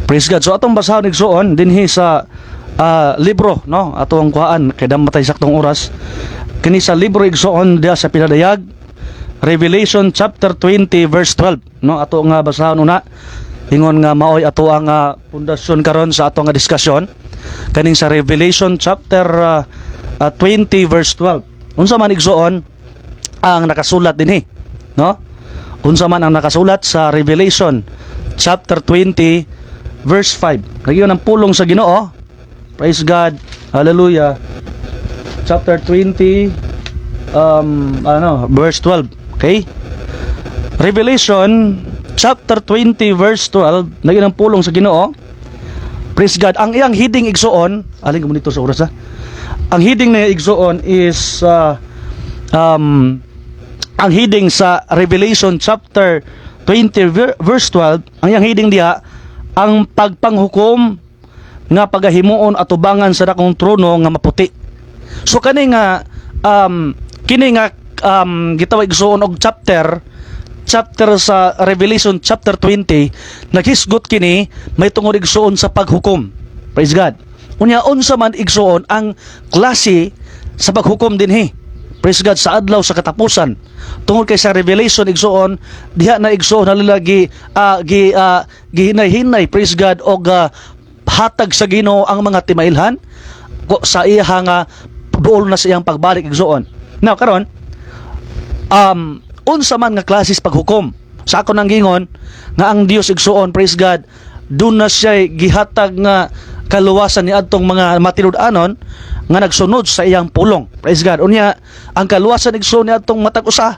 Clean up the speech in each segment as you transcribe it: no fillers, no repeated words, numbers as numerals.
Praise God. So atong basahon igsoon dinhi sa libro, no, atong kuhaan kay dam matay saktong oras kini sa libro igsoon diha sa pinadayag, Revelation chapter 20 verse 12, no, ato nga basahon una ingon nga maoy ato ang pundasyon karon sa ato nga diskusyon kaning sa Revelation chapter 20 verse 12. Unsa man igsoon ang nakasulat dinhi, no? Unsa man ang nakasulat sa Revelation chapter 20 verse 5. Nagyon ang pulong sa Ginoo. Praise God. Hallelujah. Chapter 20 verse 12. Okay? Revelation chapter 20 verse 12. Nagyon ang pulong sa Ginoo. Praise God. Ang iyang heading igsoon, alin ko nito sa oras ha. Ang heading na igsoon is ang heading sa Revelation chapter 20 verse 12, ang iyang heading diha ang pagpanghukom nga pagahimuon atubangan sa dakong trono nga maputi. So kini nga gitawag igsoon og chapter sa Revelation chapter 20 naghisgot kini may tungod igsoon sa paghukom. Praise God. Unya unsa man igsoon ang klase sa paghukom dinhi. Praise God, sa adlaw sa katapusan. Tungod kay sa Revelation igsoon diha na igsoon halagi gihinay-hinay, praise God, og hatag sa Ginoo ang mga timailhan sa iya nga duol na sa iyang pagbalik igsoon. Now karon unsa man nga klases paghukom sa ako nang gingon nga ang Dios igsoon, praise God, dun na siya gihatag nga kaluwasan ni adtong mga matinud-anon nga nagsunod sa iyang pulong. Praise God. Unya ang kaluwasan igsoon ni adtong matag usa.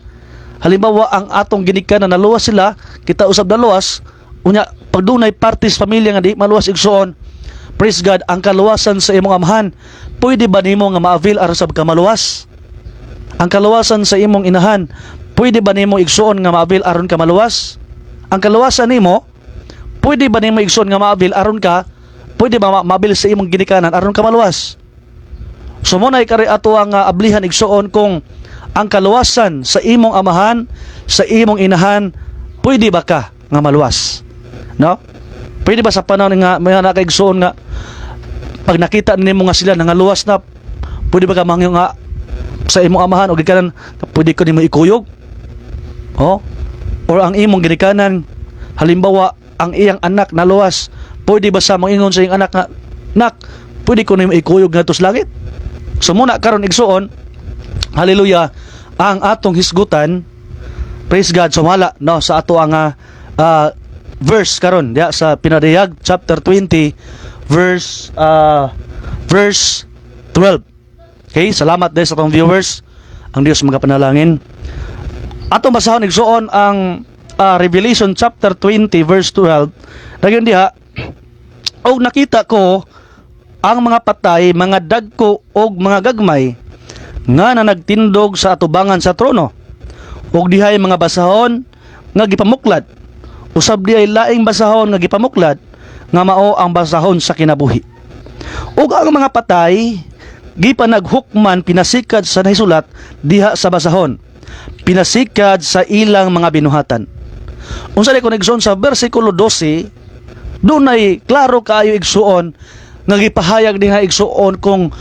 Halimbawa ang atong ginikanan naluwas sila, kita usab naluwas. Unya pag dunay parties pamilya nga di maluwas igsoon, praise God, ang kaluwasan sa imong amahan, pwede ba nimo nga ma-avail aron sa kamaluwas? Ang kaluwasan sa imong inahan, pwede ba nimo igsoon nga ma-avail aron ka maluwas? Ang kaluwasan nimo, pwede ba nimo igsoon nga ma-avail aron ka pwede ba ma-avail sa imong ginikanan aron ka maluwas? So mo na ikari ato ang ablihan igsoon kung ang kaluwasan sa imong amahan, sa imong inahan, pwede ba ka nga maluwas? No? Pwede ba sa panahon nga may nakaigsoon nga pag nakita nimo nga sila nangaluwas na, pwede ba ka mangyo nga sa imong amahan o gikanan, pwede ko nimo ikuyog? Oh? Or ang imong ginikanan, halimbawa ang iyang anak naluwas, pwede ba sa mangingon sa iyang anak nga, nak, pwede ko nimo ikuyog nga tos langit? So muna karon igsoon, hallelujah, ang atong hisgutan, praise God, sumala no sa ato ang verse karon diya sa pinadayag chapter 20 verse 12. Okay, salamat din sa atong viewers. Ang Dios magapanalangin. Atong basahon igsoon ang Revelation chapter 20 verse 12. Dayon diha, og nakita ko ang mga patay, mga dagko og mga gagmay nga nagtindog sa atubangan sa trono, og dihay mga basahon nga gipamuklat, usab dihay laing basahon nga gipamuklat nga mao ang basahon sa kinabuhi. Ug ang mga patay gipanaghukman pinasikad sa nahisulat diha sa basahon, pinasikad sa ilang mga binuhatan. Unsa di ko nigsoon sa bersikulo 12, dunay klaro kaayo igsuon nga gipahayag diha igsuon kung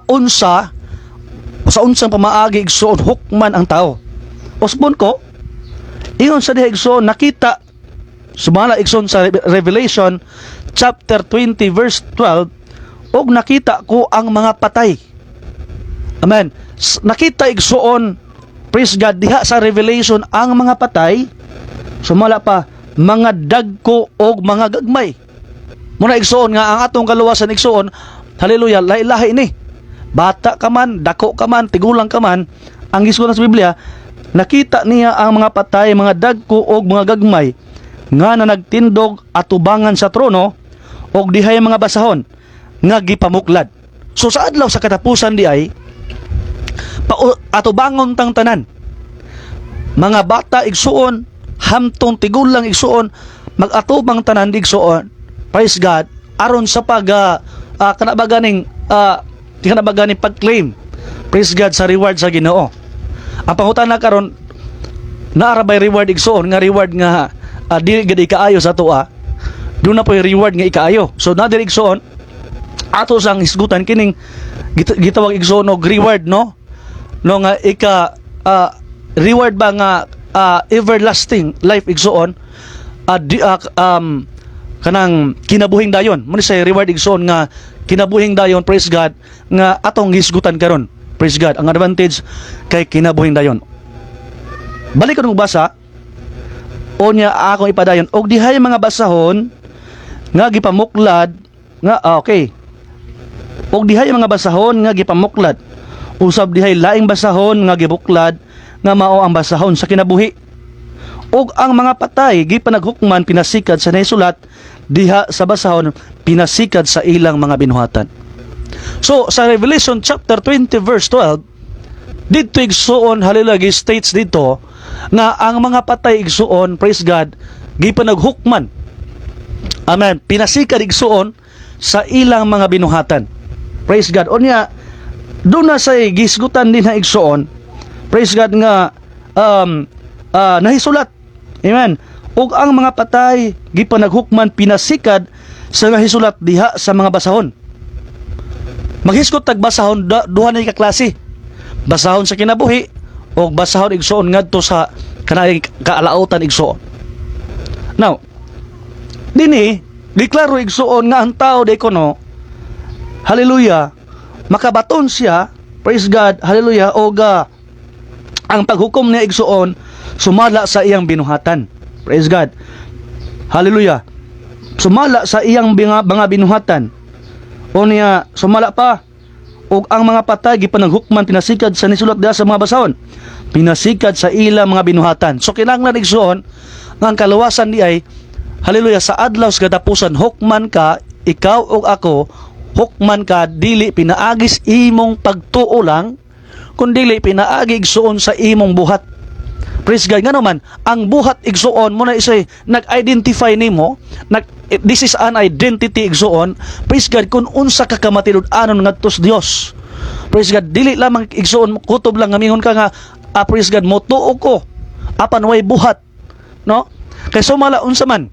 unsa sa unsang pamaagi igsuon hukman ang tao. Usbon ko ingon sa diha igsuon nakita sumala igsuon sa Revelation chapter 20 verse 12, og nakita ko ang mga patay. Amen. Nakita igsuon, praise God, diha sa Revelation ang mga patay, sumala pa mga dagko og mga gagmay. Muna igsuon nga ang atong kaluwasan igsuon, hallelujah, lahi-lahi ni. Bata ka man, dako ka man, tigulang ka man, ang gisgon sa Biblia, nakita niya ang mga patay, mga dagko og mga gagmay nga nagtindog atubangan sa trono og dihay mga basahon nga gipamuklad. So sa adlaw sa katapusan di ay atubangon tang tanan. Mga bata igsuon, hamtong tigulang igsuon, mag-atubang tanan igsuon. Praise God, aron sa kanabaganing pag-claim, praise God, sa reward sa Ginoo. Ang pangutana karon, naarabay reward igsoon nga reward nga dili gid kaayo sa tuwa. doon na po yung reward nga ikaayo. So nadir igsoon ato sang hisgutan kining gitawag igsoon og reward, no nga reward ba nga everlasting life igsoon, kanang kinabuhing dayon mo ni say reward igsoon nga kinabuhing dayon, praise God, nga atong hisgutan karon, praise God. Ang advantage kay kinabuhing dayon, balik ko nung basa o niya akong ipadayon og dihay mga basahon nga gipamuklad nga okay, og dihay mga basahon nga gipamuklad usab dihay laing basahon nga gibuklad nga mao ang basahon sa kinabuhi, og ang mga patay gipanaghukman pinasikad sa naisulat diha sa basahon pinasikad sa ilang mga binuhatan. So sa Revelation chapter 20 verse 12 dito igsuon, hallelujah, states dito nga ang mga patay igsuon, praise God, gipanaghukman, amen, pinasikad igsuon sa ilang mga binuhatan, praise God. Unya doon na sa gisgutan din na igsuon, praise God, nga nahisulat, amen, ug ang mga patay gipanaghukman pinasikad sa nahisulat diha sa mga basahon. Maghisgot tag basahon duha na kaklase, basahon sa kinabuhi o basahon igsuon ngadto sa kanang kaalautan igsuon. Now dinhi deklaro igsuon nga ang tao de kono, hallelujah, makabaton siya, praise God, hallelujah, og ang paghukom niya igsuon sumala sa iyang binuhatan, praise God, hallelujah, sumala sa iyang mga binuhatan. O niya sumala pa og ang mga patay gipanaghukman pinasikad sa nisulat diha sa mga basahon pinasikad sa ilang mga binuhatan. So kinahanglan igsuon nga ang kaluwasan di ay, hallelujah, sa adlaw sa katapusan hukman ka, ikaw ug ako, hukman ka dili pinaagis imong pagtuo lang, kundili pinaagi igsuon sa imong buhat, praise God. Nga naman ang buhat igsuon mo na isay nag-identify nimo, this is an identity igsuon, praise God, kung unsa ka kamatinud-anon ngadto sa Dios, praise God. Dili lamang igsuon kutob lang ngamingon ka nga praise God, mo tuo ko apan way buhat, no, kay sumala unsa man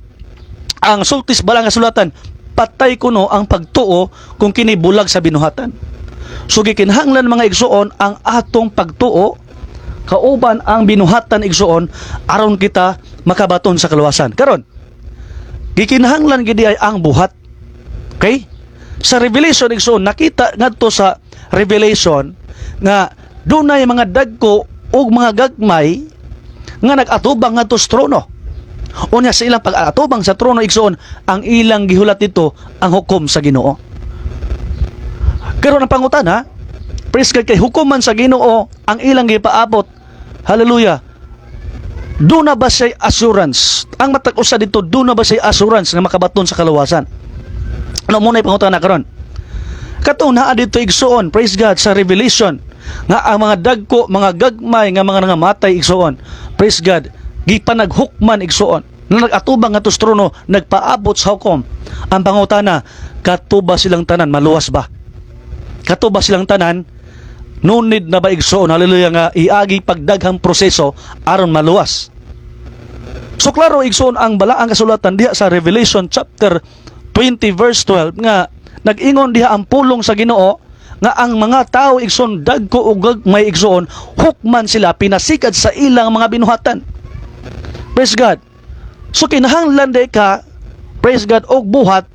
ang sultis bala nga sulatan, patay kuno ang pagtuo kung kini bulag sa binuhatan. So gikinahanglan mga igsuon ang atong pagtuo kauban ang binuhatan igsuon aron kita makabaton sa kaluwasan. Karon gikinahanglan gid ay ang buhat. Okay? Sa Revelation igsoon nakita ngadto sa Revelation nga dunay mga dagko ug mga gagmay nga nag-atubang ngadto sa trono. Unya sa ilang pag-atubang sa trono igsoon ang ilang gihulat dito ang hukom sa Ginoo. Karon ang pangutana, praise God, kay hukuman sa Ginoo ang ilang gipaabot, hallelujah, doon na ba siya assurance? Ang matag usa dito, doon na ba siya assurance nga makabaton sa kaluwasan? Ano muna ipangutan na karon? Katong naa dito igsuon, praise God, sa Revelation nga ang mga dagko, mga gagmay nga mga nangamatay igsuon, praise God, gipanaghukman igsuon na nag-atubang nga sa trono, nagpaabot sa hukom. Ang pangutana, katuba silang tanan, maluwas ba? Katuba silang tanan, no need na ba igsoon, hallelujah, nga iagi pagdaghang proseso aron maluwas? So klaro igsoon ang balaang kasulatan diha sa Revelation chapter 20 verse 12 nga nag-ingon diha ang pulong sa Ginoo nga ang mga tao igsoon dagko ug gagmay igsoon hukman sila pinasikad sa ilang mga binuhatan. Praise God. So kinahanglan day ka, praise God, og buhat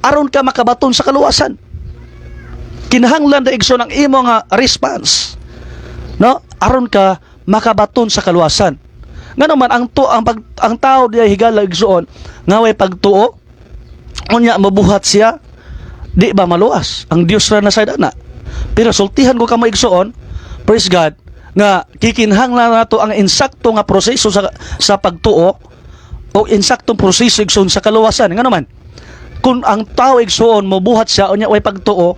aron ka makabaton sa kaluwasan. Kinahanglan da igsoon ang imo nga response, no, aron ka makabaton sa kaluwasan. Nga naman ang tao diay higala igsoon nga way pagtuo, unya mabuhat siya, di ba maluwas? Ang Dios ra na sayda na. Pero sultihan ko ka mo igsoon, praise God, nga kikinahanglan nato ang insakto nga proseso sa pagtuo o insaktong proseso igsoon sa kaluwasan. Nga naman kung ang tao igsoon mabuhat siya unya way pagtuo,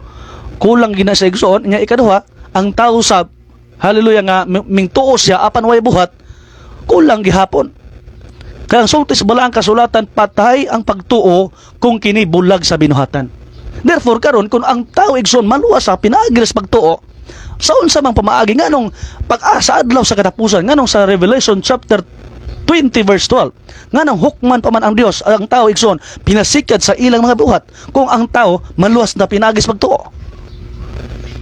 kulang gina sa igsoon, nga ikaduha ang tao sa hallelujah nga mingtuo siya apan way buhat, kulang gihapon. Kaya ang sultis bala ang kasulatan, patay ang pagtuo kung kini bulag sa binuhatan. Therefore karon kung ang tao igsoon maluwas sa pinaagi sa pagtuo, sa unsa mang pamaagi nganong pag-asa adlaw sa katapusan, nganong sa Revelation chapter 20 verse 12. Nga nang hukman pa man ang Dios ang tao igsoon pinasikat sa ilang mga buhat kung ang tao maluwas na pinagis pagtuo.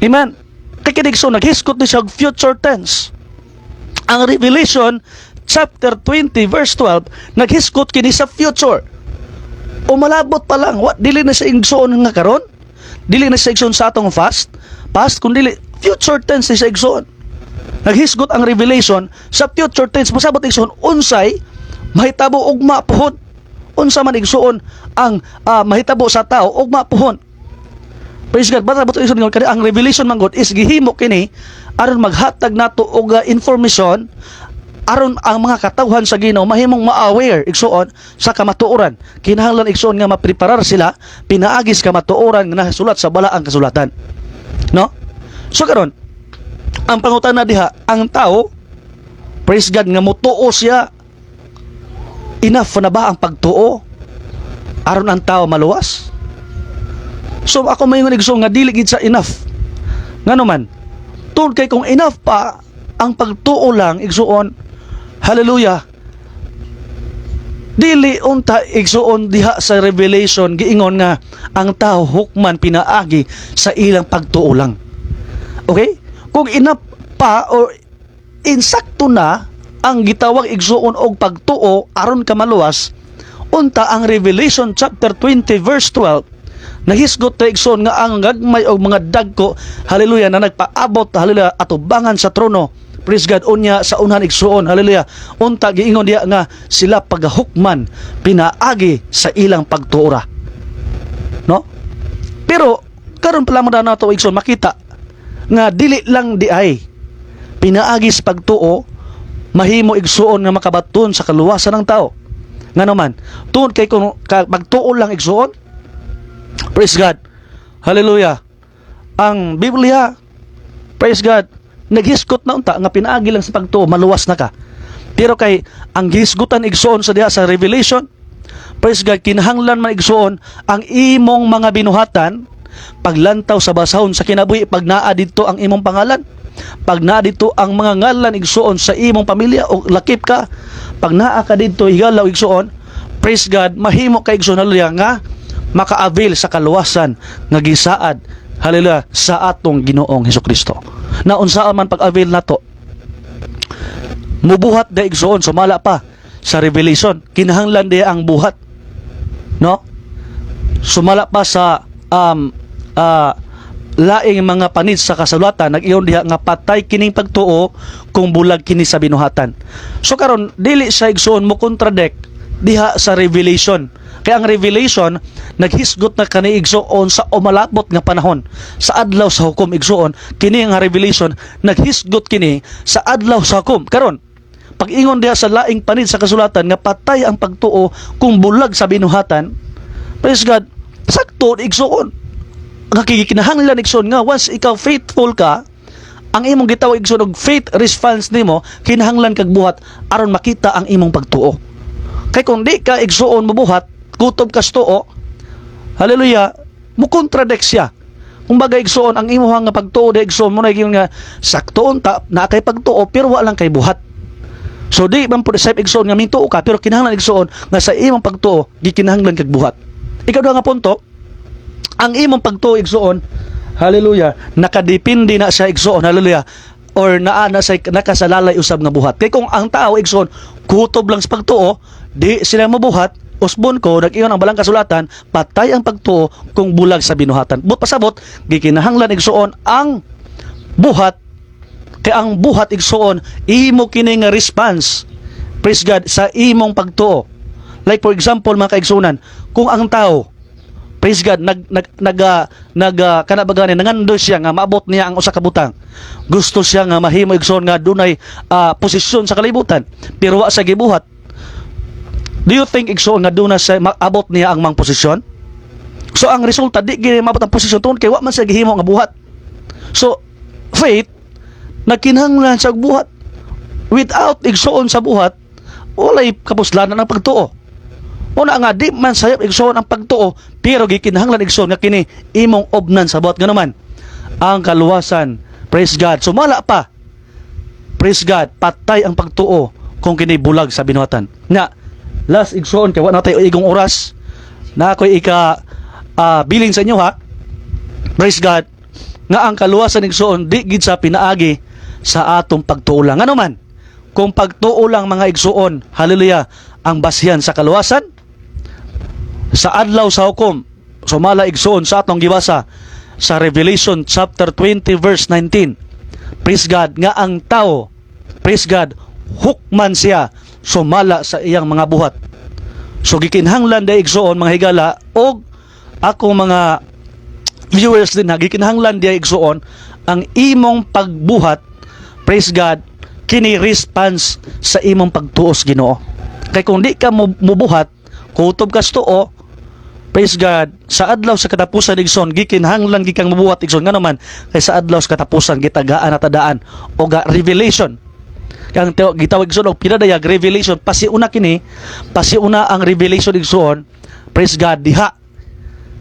Amen. Kay kidigsoon naghiskot ni siya og future tense. Ang Revelation chapter 20 verse 12 naghiskot kini sa future. O malabot pa lang, dili na sa igsoon nga karon. Dili na sa igsoon sa atong past kundi future tense ni sa igsoon. Naghisgot ang Revelation sa future tense. Masabot igsoon unsay mahitabo ugma puhon. Unsa man igsoon ang mahitabo sa tao ugma puhon. Praise God. Masabot igsoon kani ang Revelation man God is gihimo kini aron maghatag nato og information aron ang mga katawhan sa Ginoo mahimong ma-aware igsoon sa kamatuoran. Kinahanglan igsoon nga mapreparar sila pinaagis kamatuoran nga nasulat sa balaang kasulatan. No? So karon ang pangutana diha, ang tao, praise God, nga mutuo siya, enough na ba ang pagtuo? Aron ang tao maluwas? So ako mayngon igsoon nga dili gid sa enough. Ngano man, tungod kay kung enough pa ang pagtuo lang igsoon, hallelujah. Dili unta igsoon diha sa Revelation giingon nga ang tao hukman pinaagi sa ilang pagtuo lang. Okay? Kung enough pa or insakto na ang gitawag igsuon og pagtuo aron ka maluwas, unta ang Revelation chapter 20 verse 12 nahisgot ta igsoon nga ang gagmay og mga dagko, hallelujah, na nagpaabot, hallelujah, atubangan sa trono. Praise God. Unya sa unhan igsuon, hallelujah, unta giingon diha nga sila pagahukman pinaagi sa ilang pagtuora. No? Pero karon pa lamang nato igsoon makita nga dili lang di ay pinaagis pagtuo mahimo igsuon nga makabaton sa kaluwasan ng tao. Nga naman, tungod kay kung magtuo lang igsuon, praise God, hallelujah, ang Biblia, praise God, naghisgot na unta nga pinaagi lang sa pagtuo maluwas na ka. Pero kay ang gihisgutan igsuon sa diha sa Revelation, praise God, kinahanglan man igsuon ang imong mga binuhatan paglantaw sa basahon sa kinabuhi, pag naa dito ang imong pangalan, pag naa dito ang mga ngalan igsuon sa imong pamilya o lakip ka, pag naa ka dito higalaw igsuon, praise God, mahimo kay igsuon, hallelujah, nga maka-avail sa kaluwasan nga gisaad, hallelujah, sa atong Ginoong Hesukristo. Na unsaan man pag-avail nato, mubuhat da igsuon sumala pa sa Revelation, kinahanglan di ang buhat, no? Sumala pa sa laing mga panid sa kasulatan, nag-iyon diha nga patay kining pagtuo kung bulag kini sa binuhatan. So karon dili sa igsoon mo contradict diha sa Revelation. Kaya ang Revelation naghisgot na kani igsoon sa umalabot nga panahon sa adlaw sa hukom igsoon, kini nga Revelation naghisgot kini sa adlaw sa hukom. Karon pag-ingon diha sa laing panid sa kasulatan nga patay ang pagtuo kung bulag sa binuhatan, praise God, sakto igsoon nga kinahanglan igsoon nga once ikaw faithful ka, ang imong gitawag igsoon og faith response nimo, kinahanglan kag buhat aron makita ang imong pagtuo. Kay kung di ka igsoon mabuhat, kutob ka sa tuo, hallelujah, mo contradict siya. Kumbaga igsoon ang imong nga pagtuo di igsoon mo na nga sakto unta na kay pagtuo pero wa lang kay buhat. So di man pud sa igsoon nga mintuo ka pero kinahanglan igsoon nga sa imong pagtuo gikinahanglan kag buhat. Ikaw nga punto, ang imong pagtuo igsoon, hallelujah, nakadepende na sa igsoon, hallelujah, or naa na sa nakasalalay usab nga buhat. Kay kung ang tao igsoon kutob lang sa pagtuo, di sila mabuhat, usbon ko nag-iyon ang balang kasulatan, patay ang pagtuo kung bulag sa binuhatan. But pasabot gikinahanglan igsoon ang buhat, kay ang buhat igsoon imo kini nga response, praise God, sa imong pagtuo. Like for example mga kaigsunan, kung ang tao, praise God, kanabagani nangando siya nga maabot niya ang usa ka butang, gusto siya nga mahimo igsoon nga dunay posisyon sa kalibutan pero wa sa gibuhat, do you think igsoon nga dunay sa maabot niya ang mang posisyon? So ang resulta di gini maabot ang posisyon tungod kay wa man siya gihimo nga buhat. So faith nagkinahanglan sa buhat. Without igsoon sa buhat, walay kapuslanan ang pagtuo. Una nga di man sayop igsoon ang pagtuo pero gikinahanglan igsoon nga kini imong obnan sa buhat. Nga naman ang kaluwasan, praise God, sumala pa, praise God, patay ang pagtuo kung kini bulag sa binuhatan. Nga, last igsoon, kaya wala na tayo igong oras, na ako'y bilin sa inyo ha. Praise God, nga ang kaluwasan igsoon, di gid sa pinaagi sa atong pagtuulang. Ano man, kung pagtuulang mga igsoon, hallelujah, ang basihan sa kaluwasan, sa adlaw sa hukom, sumala igsoon sa atong gibasa, sa Revelation chapter 20 verse 19. Praise God, nga ang tao, praise God, hukman siya, sumala sa iyang mga buhat. So gikinhanglan day igsoon mga higala, og ako mga viewers din ha, gikinhanglan day igsoon ang imong pagbuhat, praise God, kini response sa imong pagtuos Ginoo. Kay kung di ka mubuhat, kutob ka sa tuo, praise God, sa adlaw sa katapusan igsoon, gikinhanglan gikang mabuhat igsoon nga naman, kay sa adlaw sa katapusan gitagaan at tadaan o revelation. Kang gitawag igsoon og pinadayag revelation, pasiuna kini, pasiuna ang revelation igsoon, praise God, diha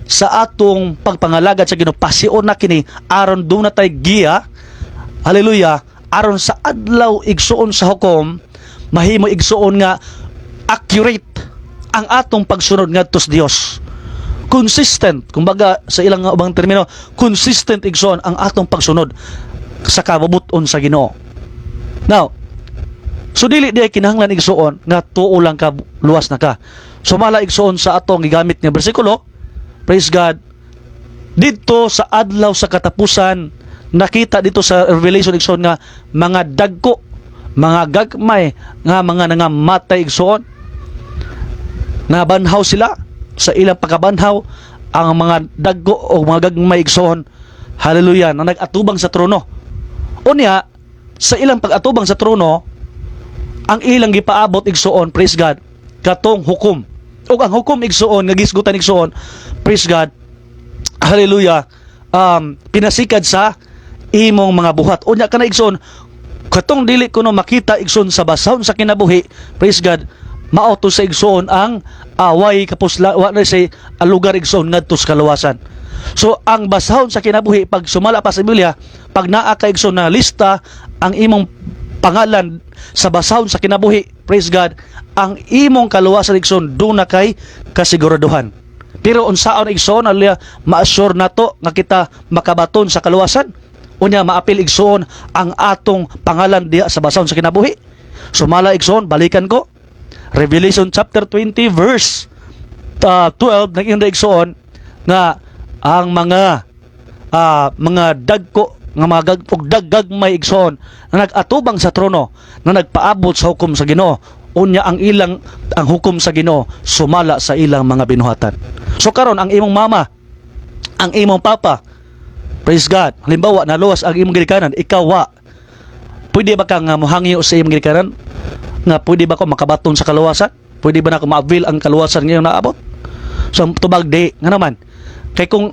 sa atong pagpangalagad sa Ginoo, pasiuna kini aron do na tay giya, hallelujah, aron sa adlaw igsuon sa hukom, mahimo igsuon nga accurate ang atong pagsunod ngadto sa Dios. Consistent, kumbaga sa ilang ubang termino, consistent igsuon ang atong pagsunod sa kabubuton sa Ginoo. Now, so dili di kinahanglan igsuon nga tuo lang ka, luwas na ka. Sumala igsuon sa atong gigamit nga bersikulo, praise God, dito sa adlaw sa katapusan, nakita dito sa Revelation igsoon nga mga dagko, mga gagmay nga mga nangamatay igsoon, nabanhaw sila sa ilang pagkabanhaw, ang mga dagko o mga gagmay igsoon, hallelujah, na nag-atubang sa trono. Unya, sa ilang pag-atubang sa trono, ang ilang gipaabot igsoon, praise God, katong hukom. O ang hukom igsoon, nga gisgutan igsoon, praise God, hallelujah, pinasikad sa imong mga buhat. Unya ka na igsoon, katong dili ko no makita igsoon sa basahon sa kinabuhi, praise God, maoto sa igsoon ang away kapusla, wala say lugar igsoon ngadto sa kaluwasan. So ang basahon sa kinabuhi, pag sumala pa sa Biblia, pag naa ka igsoon na lista ang imong pangalan sa basahon sa kinabuhi, praise God, ang imong kaluwasan igsoon do na kay kasiguraduhan. Pero unsaon igsoon, hallelujah, ma-assure nato nga kita makabaton sa kaluwasan. Unya maapil igsoon ang atong pangalan diha sa basahon sa kinabuhi. Sumala igsoon, balikan ko, Revelation chapter 20 verse 12, nag-inda igsoon nga ang mga dagko nga mga daggagmay igsoon na nag-atubang sa trono, na nagpaabot sa hukom sa Ginoo, unya ang hukom sa Ginoo sumala sa ilang mga binuhatan. So karon ang imong mama, ang imong papa, praise God, halimbawa naluwas ang imong gilikanan, ikaw wa, pwede ba kang mohangyo sa imong gilikanan nga pwede ba ko makabaton sa kaluwasan? Pwede ba na ako ma-avail ang kaluwasan ngayon naabot? So tubag di nga naman, kay kung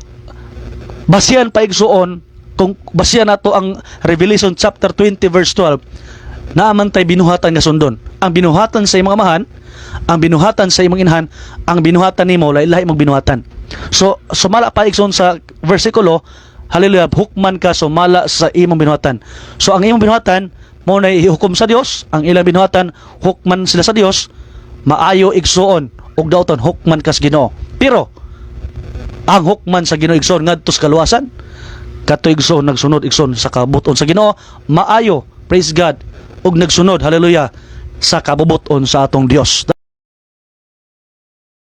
basihan pa igsuon, kung basihan nato ang Revelation chapter 20 verse 12, naaman tay binuhatan nga sundon. Ang binuhatan sa imong amahan, ang binuhatan sa imong inhan, ang binuhatan nimo lahi mong binuhatan. So sumala pa igsoon sa versikulo, hallelujah, hukman ka sumala sa imong binuhatan. So ang imong binuhatan mo na ihukom sa Dios, ang ilang binuhatan hukman sila sa Dios, maayo igsuon ug daoton hukman kas Ginoo. Pero ang hukman sa Ginoo igsoon ngadto sa kaluwasan, kato igsoon nagsunod igsoon sa kabuton sa Ginoo, maayo, praise God, ug nagsunod, hallelujah, sa kabubuton sa atong Dios.